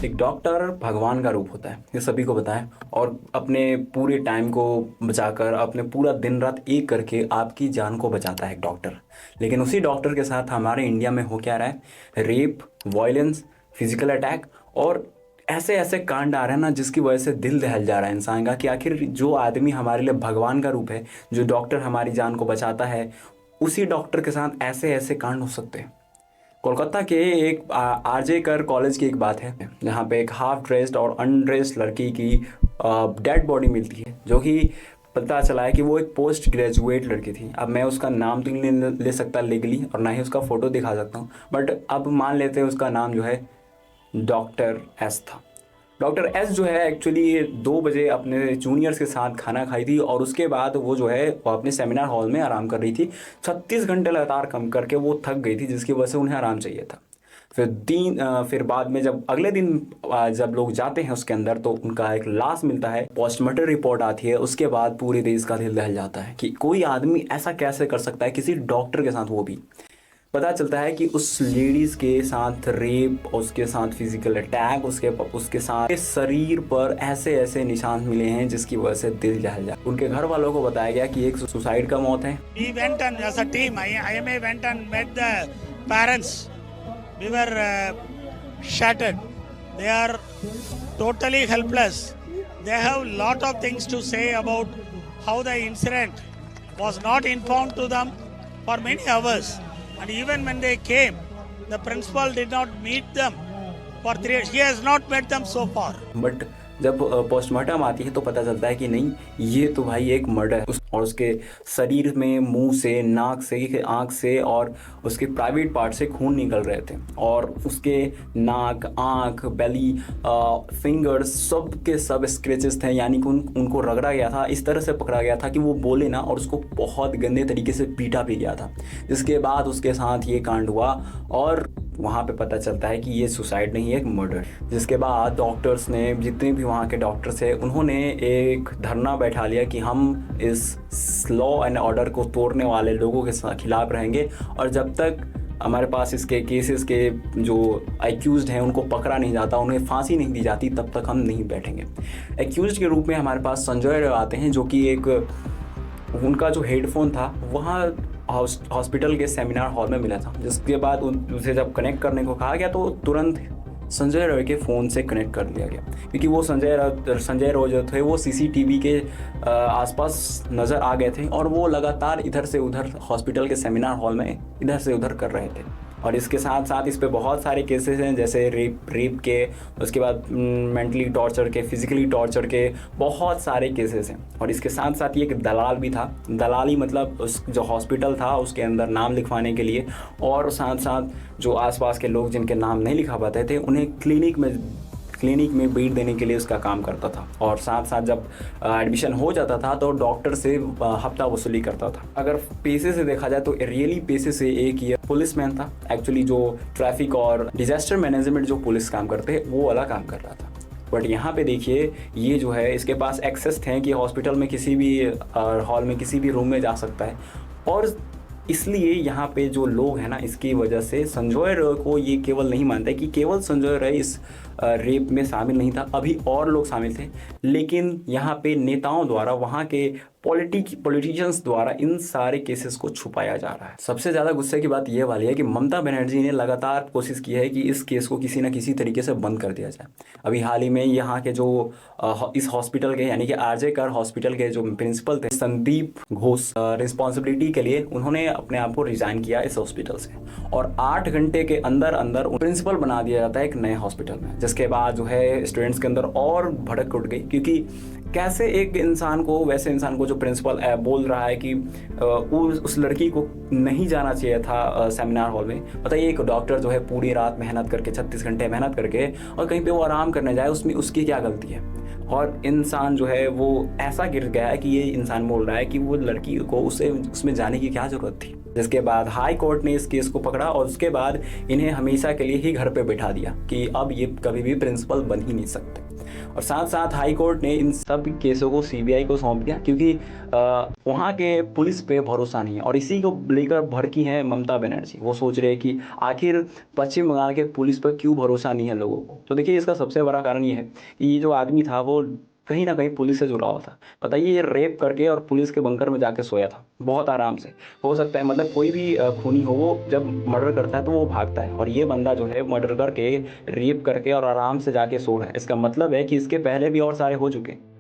एक डॉक्टर भगवान का रूप होता है, ये सभी को पता है। और अपने पूरे टाइम को बचाकर, अपने पूरा दिन रात एक करके आपकी जान को बचाता है एक डॉक्टर। लेकिन उसी डॉक्टर के साथ हमारे इंडिया में हो क्या रहा है? रेप, वायलेंस, फिजिकल अटैक और ऐसे ऐसे कांड आ रहे हैं ना, जिसकी वजह से दिल दहल जा रहा है इंसान का कि आखिर जो आदमी हमारे लिए भगवान का रूप है, जो डॉक्टर हमारी जान को बचाता है, उसी डॉक्टर के साथ ऐसे ऐसे कांड हो सकते हैं। कोलकाता के एक आरजे कर कॉलेज की एक बात है, जहाँ पे एक हाफ ड्रेस्ड और अनड्रेस्ड लड़की की डेड बॉडी मिलती है, जो कि पता चला है कि वो एक पोस्ट ग्रेजुएट लड़की थी। अब मैं उसका नाम तो नहीं ले सकता लीगली, और ना ही उसका फ़ोटो दिखा सकता हूँ, बट अब मान लेते हैं उसका नाम जो है डॉक्टर एस था। डॉक्टर एस जो है एक्चुअली 2 बजे अपने जूनियर्स के साथ खाना खाई थी, और उसके बाद वो जो है वो अपने सेमिनार हॉल में आराम कर रही थी। 36 घंटे लगातार काम करके वो थक गई थी, जिसकी वजह से उन्हें आराम चाहिए था। फिर बाद में जब अगले दिन जब लोग जाते हैं उसके अंदर, तो उनका एक लाश मिलता है, पोस्टमार्टम रिपोर्ट आती है। उसके बाद पूरे देश का दिल दहल जाता है कि कोई आदमी ऐसा कैसे कर सकता है किसी डॉक्टर के साथ। वो भी पता चलता है कि उस लेडीज़ के साथ रेप, उसके साथ फिजिकल अटैक, उसके साथ शरीर पर ऐसे ऐसे निशान मिले हैं, जिसकी वजह से दिल दहल जाए। उनके घर वालों को बताया गया कि एक सुसाइड का मौत है। We went and as a team, IMA went and met the parents. We were shattered. They are totally helpless. They have lot of things to say about how the incident was not informed to them for many hours. And even when they came, the principal did not meet them for 3 years. He has not met them so far. But जब postmortem आती है तो पता चलता है कि नहीं, ये तो भाई एक मर्डर है। और उसके शरीर में मुंह से, नाक से, आँख से और उसके प्राइवेट पार्ट से खून निकल रहे थे, और उसके नाक, आँख, बेली, फिंगर्स, सब के सब स्क्रैचेस थे। यानी कि उनको रगड़ा गया था, इस तरह से पकड़ा गया था कि वो बोले ना, और उसको बहुत गंदे तरीके से पीटा भी गया था। जिसके बाद उसके साथ ये कांड हुआ, और वहाँ पे पता चलता है कि ये सुसाइड नहीं है, एक मर्डर। जिसके बाद डॉक्टर्स ने, जितने भी वहाँ के डॉक्टर्स थे, उन्होंने एक धरना बैठा लिया कि हम इस लॉ एंड ऑर्डर को तोड़ने वाले लोगों के खिलाफ रहेंगे, और जब तक हमारे पास इसके केसेस के जो एक्यूज़ड हैं उनको पकड़ा नहीं जाता, उन्हें फांसी नहीं दी जाती, तब तक हम नहीं बैठेंगे। एक्यूज़ड के रूप में हमारे पास संजय राय आते हैं, जो कि एक उनका जो हेडफोन था वहाँ हॉस्पिटल के सेमिनार हॉल में मिला था। जिसके बाद उसे जब कनेक्ट करने को कहा गया, तो तुरंत संजय रॉय के फ़ोन से कनेक्ट कर लिया गया, क्योंकि वो संजय रॉय जो थे वो सीसीटीवी के आसपास नज़र आ गए थे, और वो लगातार इधर से उधर हॉस्पिटल के सेमिनार हॉल में इधर से उधर कर रहे थे। और इसके साथ साथ इस पे बहुत सारे केसेस हैं, जैसे रेप के, उसके बाद मेंटली टॉर्चर के, फिजिकली टॉर्चर के, बहुत सारे केसेस हैं। और इसके साथ साथ ये एक दलाल भी था। दलाली मतलब उस जो हॉस्पिटल था उसके अंदर नाम लिखवाने के लिए, और साथ साथ जो आसपास के लोग जिनके नाम नहीं लिखा पाते थे, उन्हें क्लिनिक में बेट देने के लिए उसका काम करता था। और साथ साथ जब एडमिशन हो जाता था तो डॉक्टर से हफ्ता वसूली करता था। अगर पैसे से देखा जाए तो रियली पैसे से एक ये पुलिसमैन था। एक्चुअली जो ट्रैफिक और डिजास्टर मैनेजमेंट जो पुलिस काम करते हैं, वो वाला काम कर रहा था। बट यहाँ पे देखिए, ये जो है इसके पास एक्सेस थे कि हॉस्पिटल में किसी भी हॉल में किसी भी रूम में जा सकता है। और इसलिए यहाँ पे जो लोग हैं ना, इसकी वजह से संजय राय को ये केवल नहीं मानता है कि केवल संजय राय इस रेप में शामिल नहीं था, अभी और लोग शामिल थे। लेकिन यहाँ पे नेताओं द्वारा, वहाँ के पॉलिटिशियंस द्वारा इन सारे केसेस को छुपाया जा रहा है। सबसे ज़्यादा गुस्से की बात यह वाली है कि ममता बनर्जी ने लगातार कोशिश की है कि इस केस को किसी न किसी तरीके से बंद कर दिया जाए। अभी हाल ही में यहाँ के जो इस हॉस्पिटल के, यानी कि आरजे कर हॉस्पिटल के जो प्रिंसिपल थे, संदीप घोष, रिस्पॉन्सिबिलिटी के लिए उन्होंने अपने आप को रिजाइन किया इस हॉस्पिटल से, और 8 घंटे के अंदर अंदर प्रिंसिपल बना दिया जाता है एक नए हॉस्पिटल में। जिसके बाद जो है स्टूडेंट्स के अंदर और भड़क उठ गई, क्योंकि कैसे एक इंसान को, वैसे इंसान को जो प्रिंसिपल बोल रहा है कि उस लड़की को नहीं जाना चाहिए था सेमिनार हॉल में। बताइए, एक डॉक्टर जो है पूरी रात मेहनत करके, 36 घंटे मेहनत करके, और कहीं पे वो आराम करने जाए, उसमें उसकी क्या गलती है? और इंसान जो है वो ऐसा गिर गया है कि ये इंसान बोल रहा है कि वो लड़की को उसमें जाने की क्या ज़रूरत थी। जिसके बाद हाई कोर्ट ने इस केस को पकड़ा, और उसके बाद इन्हें हमेशा के लिए ही घर पे बैठा दिया कि अब ये कभी भी प्रिंसिपल बन ही नहीं सकते। और साथ साथ हाई कोर्ट ने इन सब सब केसों को सीबीआई को सौंप दिया, क्योंकि वहाँ के पुलिस पे भरोसा नहीं है। और इसी को लेकर भड़की है ममता बनर्जी। वो सोच रहे हैं कि आखिर पश्चिम बंगाल के पुलिस पर क्यों भरोसा नहीं है लोगों को। तो देखिए, इसका सबसे बड़ा कारण ये है कि ये जो आदमी था वो कहीं ना कहीं पुलिस से जुड़ा हुआ था। बताइए, ये रेप करके और पुलिस के बंकर में जाके सोया था बहुत आराम से। हो सकता है, मतलब कोई भी खूनी हो, वो जब मर्डर करता है तो वो भागता है, और ये बंदा जो है मर्डर करके, रेप करके और आराम से जाके सो रहा है। इसका मतलब है कि इसके पहले भी और सारे हो चुके हैं।